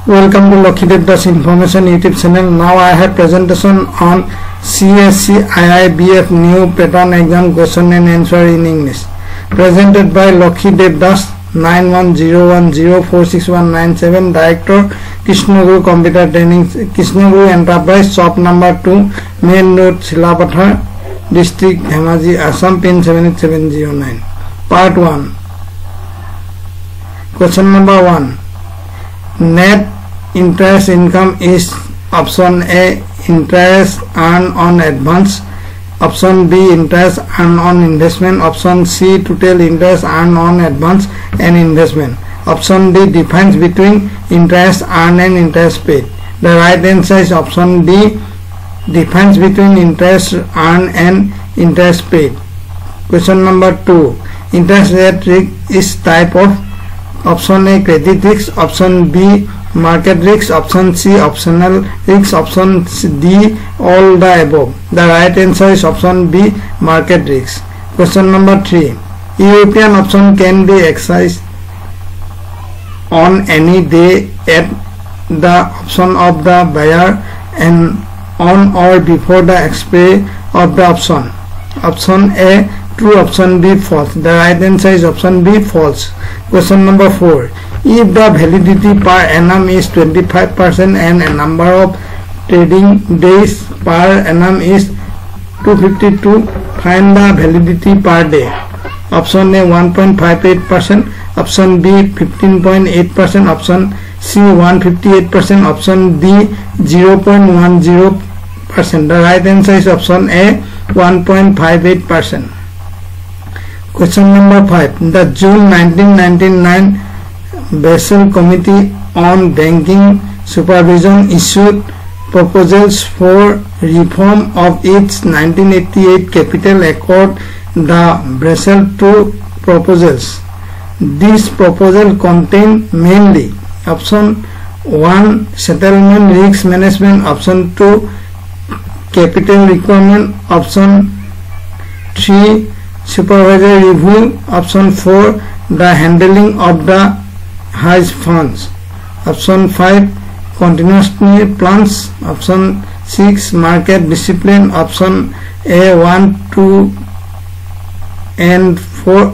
Welcome to Lokhidev Das Information YouTube channel. Now I have presentation on CSC IIBF new pattern exam question and answer in English. Presented by Lokhidev Das 9101046197, Director Krishnaguru Computer Training, Krishnaguru Enterprise, shop number 2, Main Road, Silapathar, District, Dhemaji, Assam, pin 78709. Part 1. Question number 1. Net interest income is option A, interest earned on advance, option B, interest earned on investment, option C, total interest earned on advance and investment, option D, difference between interest earned and interest paid. The right answer is option D, difference between interest earned and interest paid. Question number 2. Interest rate risk is type of option A, credit risk, option B, market risk, option C, optional risk, option D, all the above. The right answer is option B, market risk. Question number 3. European option can be exercised on any day at the option of the buyer and on or before the expiry of the option. Option A, true, option B, false. The right answer is option B, false. Question number 4. If the validity per annum is 25% and a number of trading days per annum is 252, find the validity per day. Option A, 1.58%, option B, 15.8%, option C, 158%, option D, 0.10%. The right answer is option A, 1.58%. Question number 5. The June 1999 Basel Committee on Banking Supervision issued proposals for reform of its 1988 Capital Accord, the Basel II proposals. These proposals contain mainly option 1, settlement risk management, option 2, capital requirement, option 3, supervisory review, option 4, the handling of the hedge funds, option 5, continuity plans, option 6, market discipline, option A, 1, 2 and 4,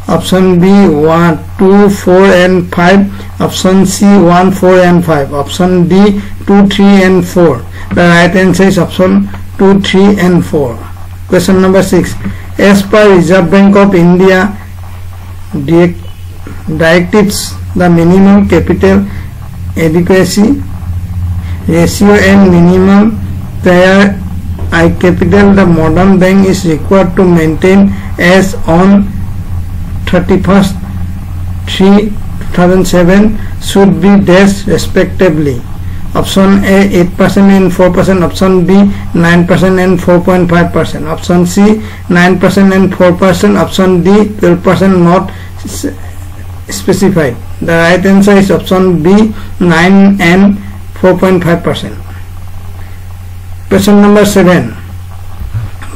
option B, 1, 2, 4 and 5, option C, 1, 4 and 5, option D, 2, 3 and 4. The right answer is option 2, 3 and 4. Question number 6. As per Reserve Bank of India directives, the minimum capital adequacy ratio and minimum tier I capital the modern bank is required to maintain as on 31st 3/2007 should be dash respectively. Option A, 8% and 4%, option B, 9% and 4.5%, option C, 9% and 4%, option D, 12% not specified. The right answer is option B, 9 and 4.5%. Question number 7.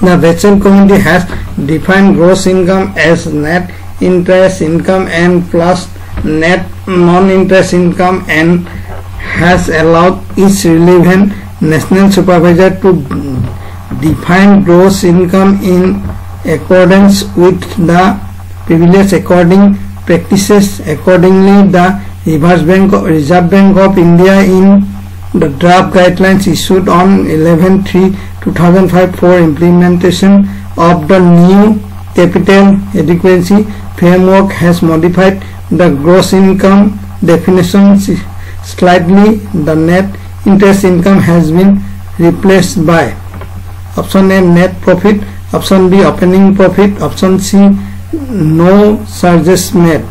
The Basel Committee has defined gross income as net interest income and plus net non-interest income and has allowed each relevant national supervisor to define gross income in accordance with the previous accounting practices. Accordingly, the Reserve Bank of India in the draft guidelines issued on 11/3/2005 for implementation of the new capital adequacy framework has modified the gross income definition slightly. The net interest income has been replaced by option A, net profit, option B, opening profit, option C, no charges made,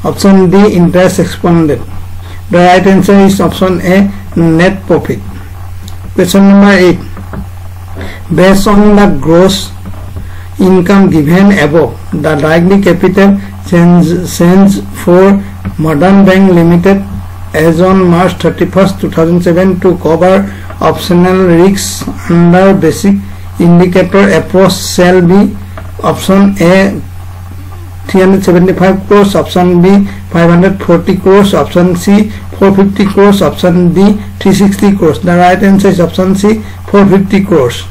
option D, interest expended. The right answer is option A, net profit. Question number 8. Based on the gross income given above, the likely capital change for Modern Bank Limited as on March 31st 2007 to cover optional risks under basic indicator approach shall be option A, 375 crores, option B 540 crores, option C 450 crores, option B 360 crores. The right answer is option C 450 crores.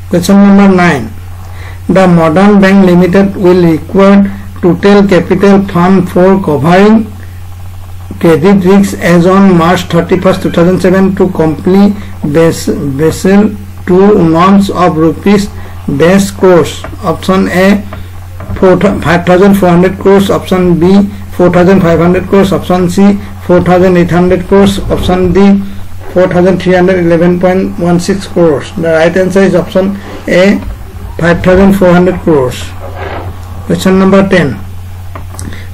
Question number 9. The Modern Bank Limited will require total capital fund for covering credit risks as on March 31st, 2007 to complete Basel II norms of rupees base crores. Option A 5,400 crores, option B 4,500 crores, option C 4,800 crores, option D 4,311.16 crores. The right answer is option A 5,400 crores. Question number 10.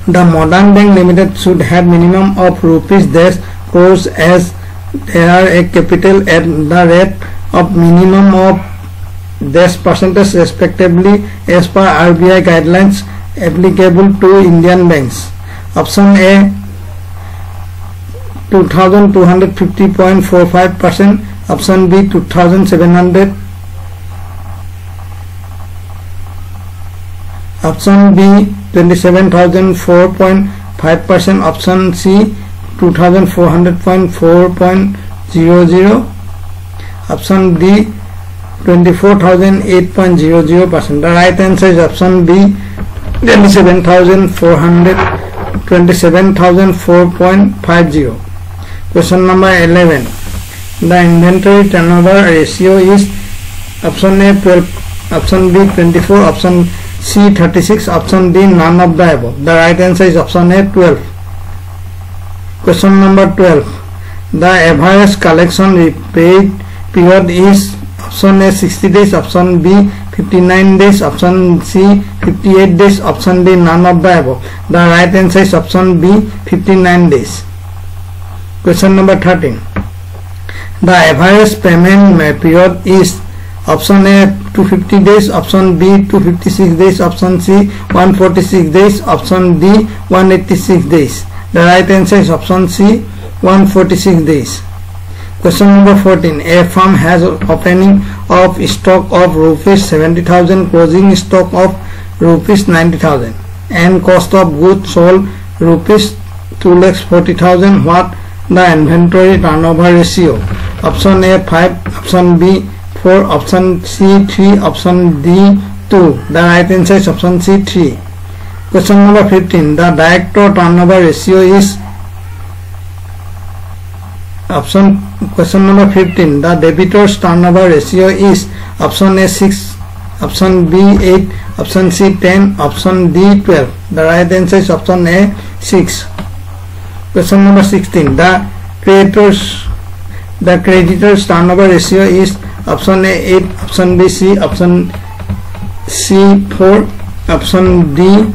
The Modern Bank Limited should have minimum of rupees dash crores as there are a capital at the rate of minimum of dash percentage respectively as per RBI guidelines applicable to Indian banks. Option A 2,250.45%, option B 2,700, option B 27,004.5%, option C 2,400.4.00, option D 24,008.00%. The right answer is option B 27,450. Question number 11. The inventory turnover ratio is option A 12, option B 24, option C 36, option D none of the above. The right answer is option A 12. Question number 12. The average collection repaid period is option A 60 days, option B 59 days, option C 58 days, option D none of the above. The right answer is option B 59 days. Question number 13. The average payment period is option A 250 days, option B 256 days, option C 146 days, option D 186 days. The right answer is option C 146 days. Question number 14. A firm has opening of stock of rupees 70,000, closing stock of rupees 90,000 and cost of goods sold rupees 2,40,000. What the inventory turnover ratio? Option A 5, option B 4, option C 3, option D 2. The right answer is option C 3. Question number 15. The director turnover ratio is question number 15. The debitors turnover ratio is option A 6, option B 8, option C 10, option D 12. The right answer is option A 6. Question number 16. The creditors turnover ratio is option A 8, option B C, option C 4, option D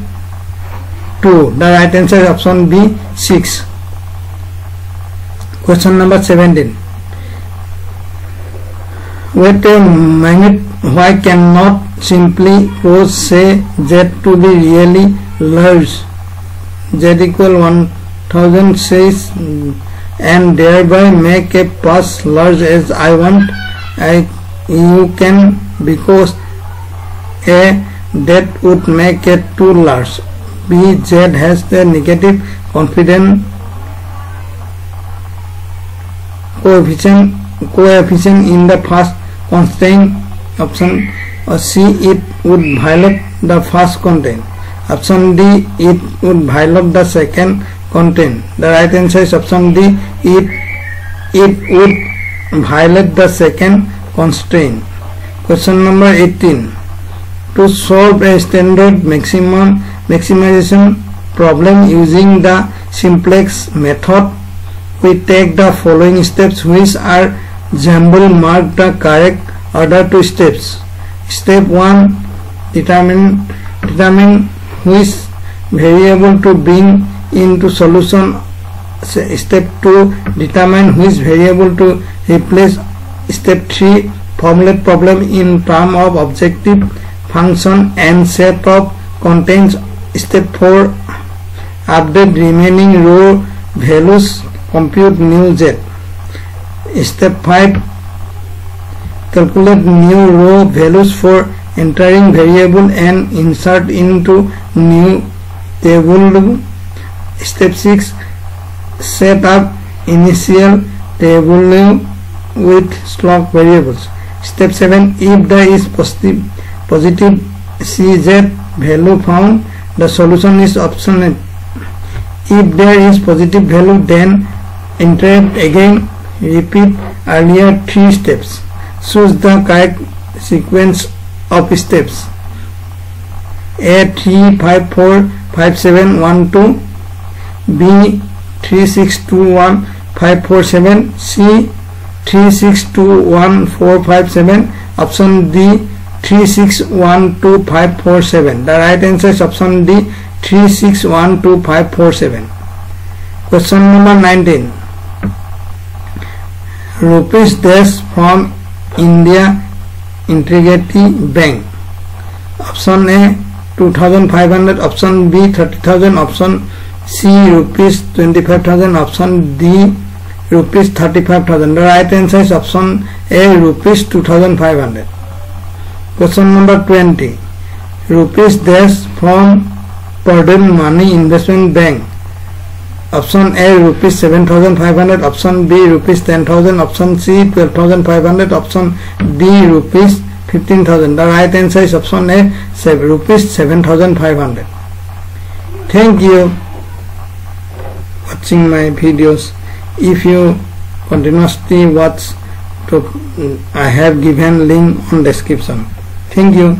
2. The right answer is option B 6. Question number 17. With a magnet, why cannot simply cause say Z to be really large, Z equal 1000 says, and thereby make a pass large as I want? You can, because A that would make it too large, B Z has the negative confidence coefficient in the first constraint, option C it would violate the first constraint, option D it would violate the second constraint. The right answer is option D it would violate the second constraint. Question number 18. To solve a standard maximization problem using the simplex method, we take the following steps, which are jumble mark the correct order to steps. Step 1, determine which variable to bring into solution. Step 2, determine which variable to replace. Step 3, formulate problem in terms of objective function and set of contains. Step 4, update remaining row values, compute new Z. Step 5, calculate new row values for entering variable and insert into new table. Step 6, Set up initial table with slop variables. Step 7. If there is positive CZ value found, the solution is option A. If there is positive value, then iterate again. Repeat earlier 3 steps. Choose the correct sequence of steps. A 3 5 4 5 7 1 2, B 3 6 2 1 5 4 7, C 3 6 2 1 4 5 7, option D 3 6 1 2 5 4 7. The right answer is option D 3 6 1 2 5 4 7. Question number 19. Rupees dash from India Integrity Bank. Option A 2,500, option B 30,000, option C rupees 25,000, option D rupees 35,000. The right answer is option A rupees 2,500. Question number 20. Rupees dash from Purdue Money Investment Bank. Option A rupees 7,500, option B rupees 10,000, option C 12,500, option D rupees 15,000. The right answer is option A rupees 7,500. Thank you watching my videos. If you continuously watch, I have given link on description. Thank you.